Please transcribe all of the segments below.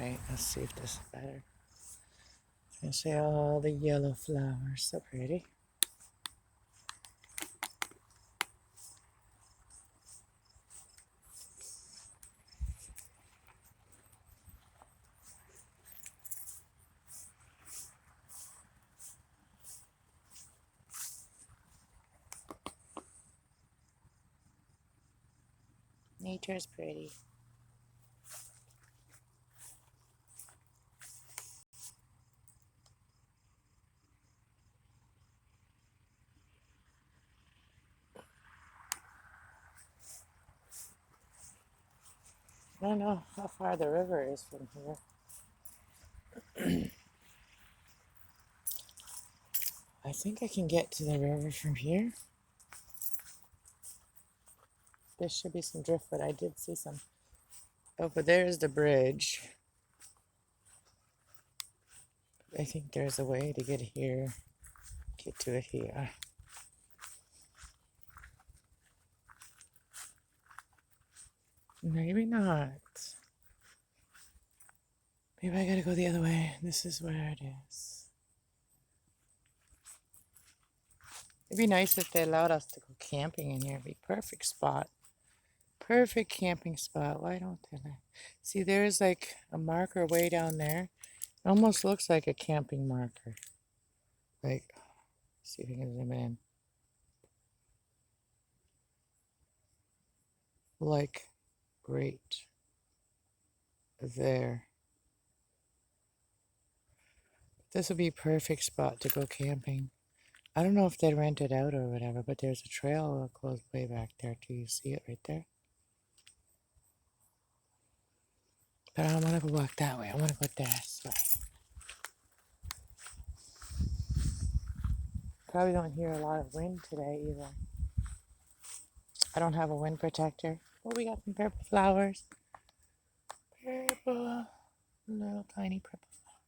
Alright, let's see if this is better. You can see all the yellow flowers, so pretty. Nature's pretty. I don't know how far the river is from here. I think I can get to the river from here. There should be some driftwood. I did see some. Oh, but there's the bridge. I think there's a way to get here. Get to it here. Maybe not. Maybe I gotta go the other way. This is where it is. It'd be nice if they allowed us to go camping in here. It'd be a perfect spot. Perfect camping spot. Why don't they? See, there's like a marker way down there. It almost looks like a camping marker. Like, see if we can zoom in. Like, right there. This would be a perfect spot to go camping. I don't know if they rent it out or whatever, but there's a trail that goes way back there too. You see it right there? But I don't want to go walk that way. I want to go this way. Probably don't hear a lot of wind today either. I don't have a wind protector. Oh, we got some purple flowers. Purple. Little tiny purple flowers.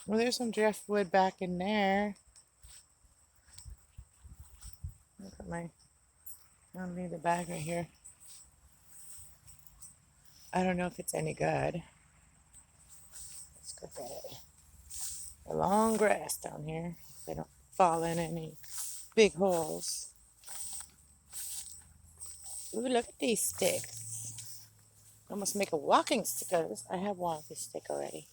Well, there's some driftwood back in there. Look at I'll leave the bag right here. I don't know if it's any good. Let's go get it. The long grass down here. They don't fall in any big holes. Ooh, look at these sticks. Almost make a walking stick out of this. I have walking stick already.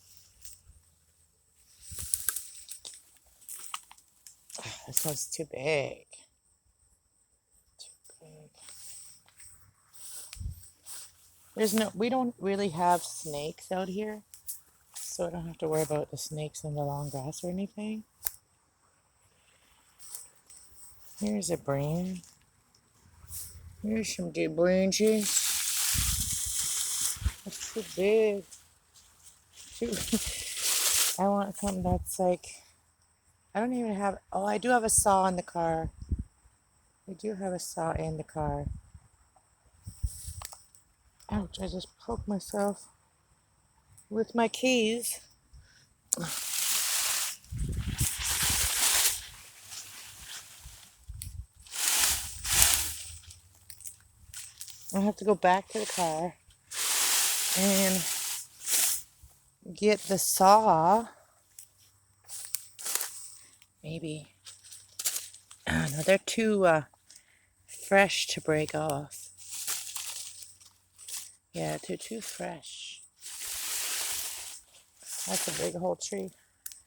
Oh, this one's too big. Too big. We don't really have snakes out here, so I don't have to worry about the snakes in the long grass or anything. Here's a branch. Here's some dead branches. That's too big. I want something that's like, I don't even have, oh, I do have a saw in the car. We do have a saw in the car. Ouch, I just poked myself with my keys. I have to go back to the car and get the saw. Maybe. Oh, no, they're too fresh to break off. Yeah, they're too fresh. That's a big old tree.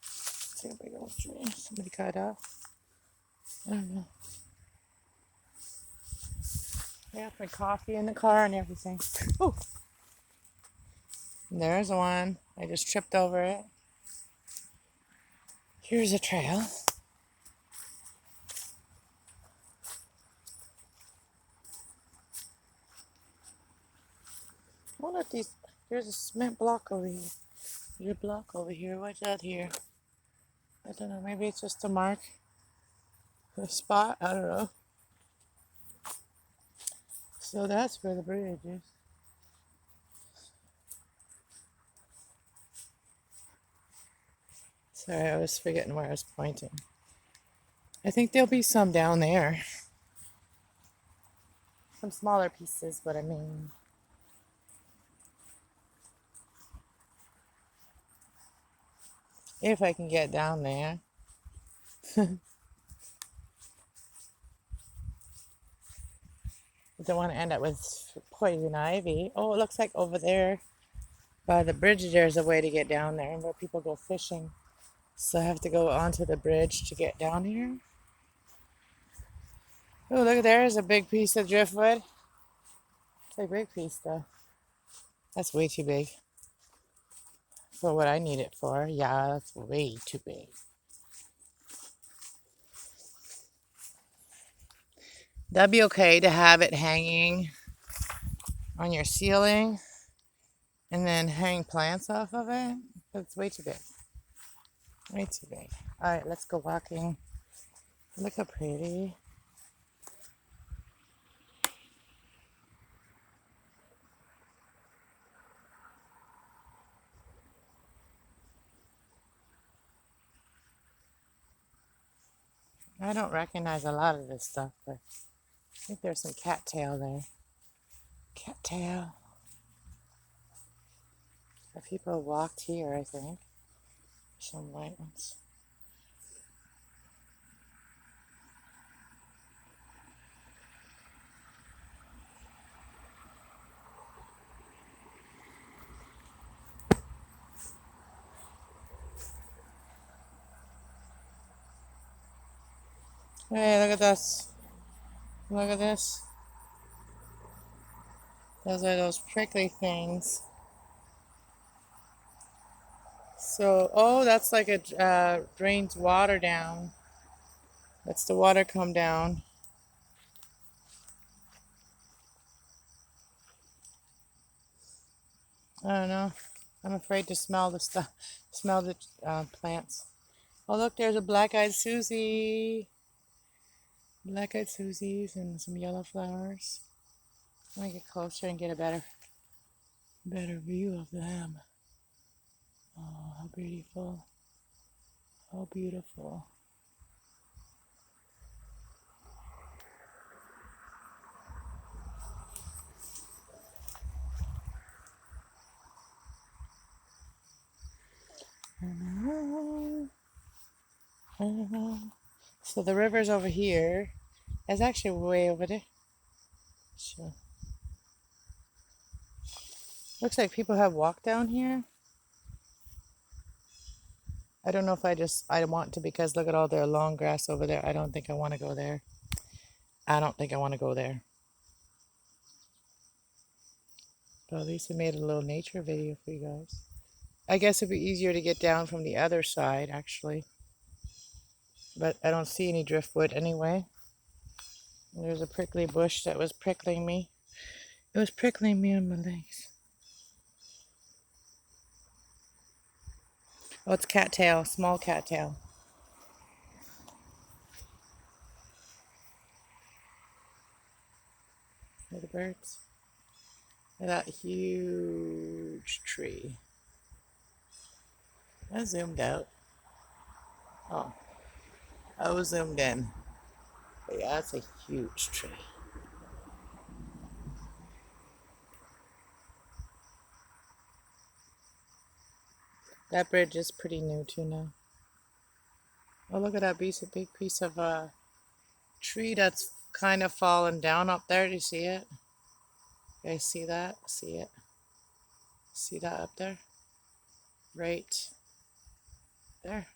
That's a big old tree. Somebody cut off. I don't know. I have my coffee in the car and everything. Oh, there's one. I just tripped over it. Here's a trail. Oh, look, there's a cement block over here. There's a block over here. What's that here? I don't know. Maybe it's just a mark. A spot. I don't know. So that's where the bridge is. Sorry, I was forgetting where I was pointing. I think there'll be some down there. Some smaller pieces, but I mean, If I can get down there. Don't want to end up with poison ivy. Oh, it looks like over there by the bridge there's a way to get down there where people go fishing. So I have to go onto the bridge to get down here. Oh, look, there's a big piece of driftwood. It's a big piece though. That's way too big for what I need it for. Yeah, that's way too big. That'd be okay to have it hanging on your ceiling and then hang plants off of it. But it's way too big. Way too big. All right, let's go walking. Look how pretty. I don't recognize a lot of this stuff, but I think there's some cattail there. Cattail. The people walked here, I think. Some white ones. Hey, look at this. Look at this. Those are those prickly things. So, oh, that's like it drains water down. That's the water come down. I don't know. I'm afraid to smell the stuff, smell the plants. Oh, look, there's a black-eyed Susie. Black-eyed Susies and some yellow flowers. Let me get closer and get a better view of them. Oh, how beautiful. How beautiful. So the river's over here. It's actually way over there. So looks like people have walked down here. I don't know if I want to because look at all their long grass over there. I don't think I want to go there. I don't think I want to go there. But at least I made a little nature video for you guys. I guess it'd be easier to get down from the other side actually. But I don't see any driftwood anyway. There's a prickly bush that was prickling me. It was prickling me on my legs. Oh, it's cattail, small cattail. Look at the birds. Look at that huge tree. I zoomed out. Oh, I was zoomed in. But yeah, that's a huge tree. That bridge is pretty new too now. Oh, look at that big piece of tree that's kind of fallen down up there. Do you see it? You guys see that? See it? See that up there? Right there.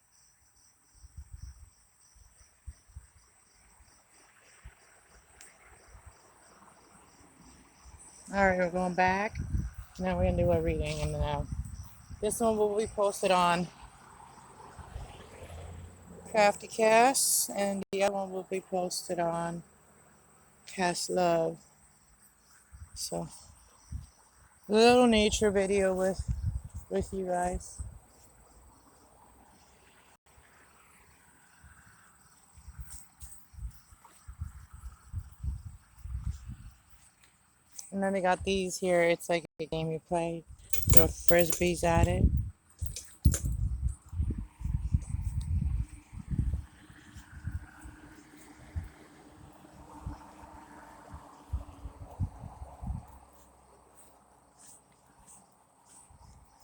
All right, we're going back. Now we're gonna do a reading, and now this one will be posted on Crafty Cass, and the other one will be posted on Cass Love. So, a little nature video with you guys. And then they got these here. It's like a game you play. Throw frisbees at it.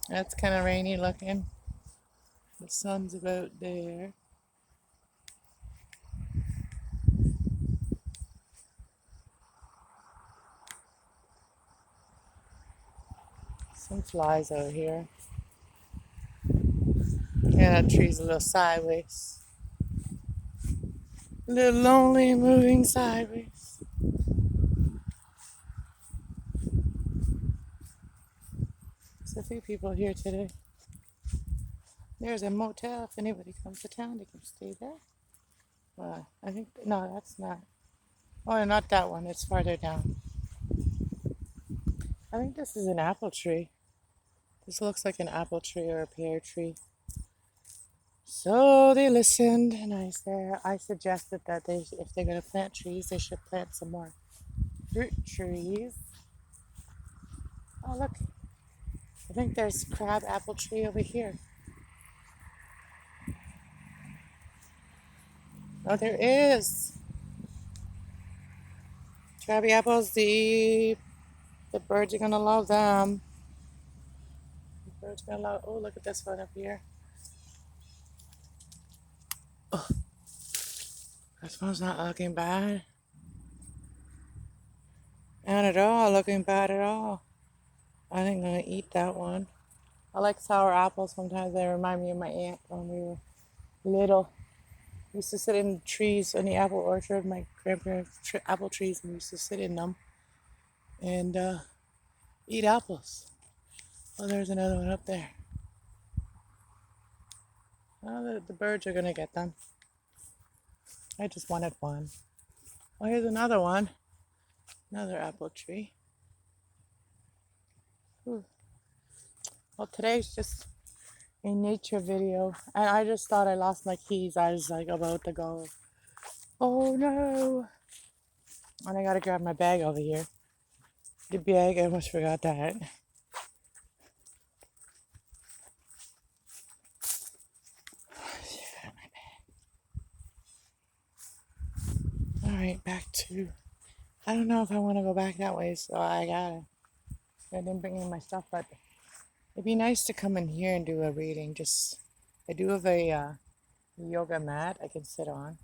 That's kind of rainy looking. The sun's about there. Some flies out here. Yeah, that tree's a little sideways. A little lonely moving sideways. There's a few people here today. There's a motel. If anybody comes to town, they can stay there. I think, no, that's not. Oh, not that one. It's farther down. I think this is an apple tree. This looks like an apple tree or a pear tree. So they listened, and I suggested that if they're gonna plant trees, they should plant some more fruit trees. Oh look, I think there's crab apple tree over here. Oh, there is. Crabby apples, the birds are gonna love them. The birds are gonna love. Oh, look at this one up here. Oh, this one's not looking bad. Not at all looking bad at all. I think I'm gonna eat that one. I like sour apples. Sometimes they remind me of my aunt when we were little. We used to sit in trees in the apple orchard, my grandparents' apple trees, and we used to sit in them and eat apples. Oh, there's another one up there. Oh, the birds are gonna get them. I just wanted one. Oh, here's another one. Another apple tree. Ooh. Well, today's just a nature video, and I just thought I lost my keys. I was like about to go. Oh no! And I gotta grab my bag over here. The bag, I almost forgot that. Alright, back to. I don't know if I want to go back that way, so I didn't bring in my stuff, but it'd be nice to come in here and do a reading. I do have a yoga mat I can sit on.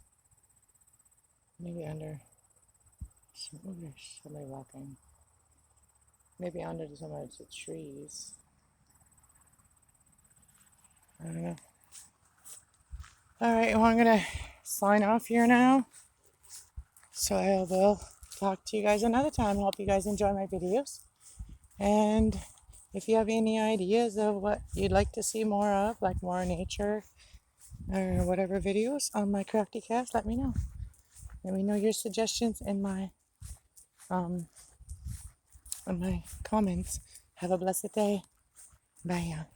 Maybe under. Oh, there's somebody walking. Maybe under some of the trees. I don't know. Alright, well, I'm gonna sign off here now. So I will talk to you guys another time. I hope you guys enjoy my videos. And if you have any ideas of what you'd like to see more of, like more nature or whatever videos on my Crafty Cast, let me know. Let me know your suggestions in my comments. Have a blessed day. Bye.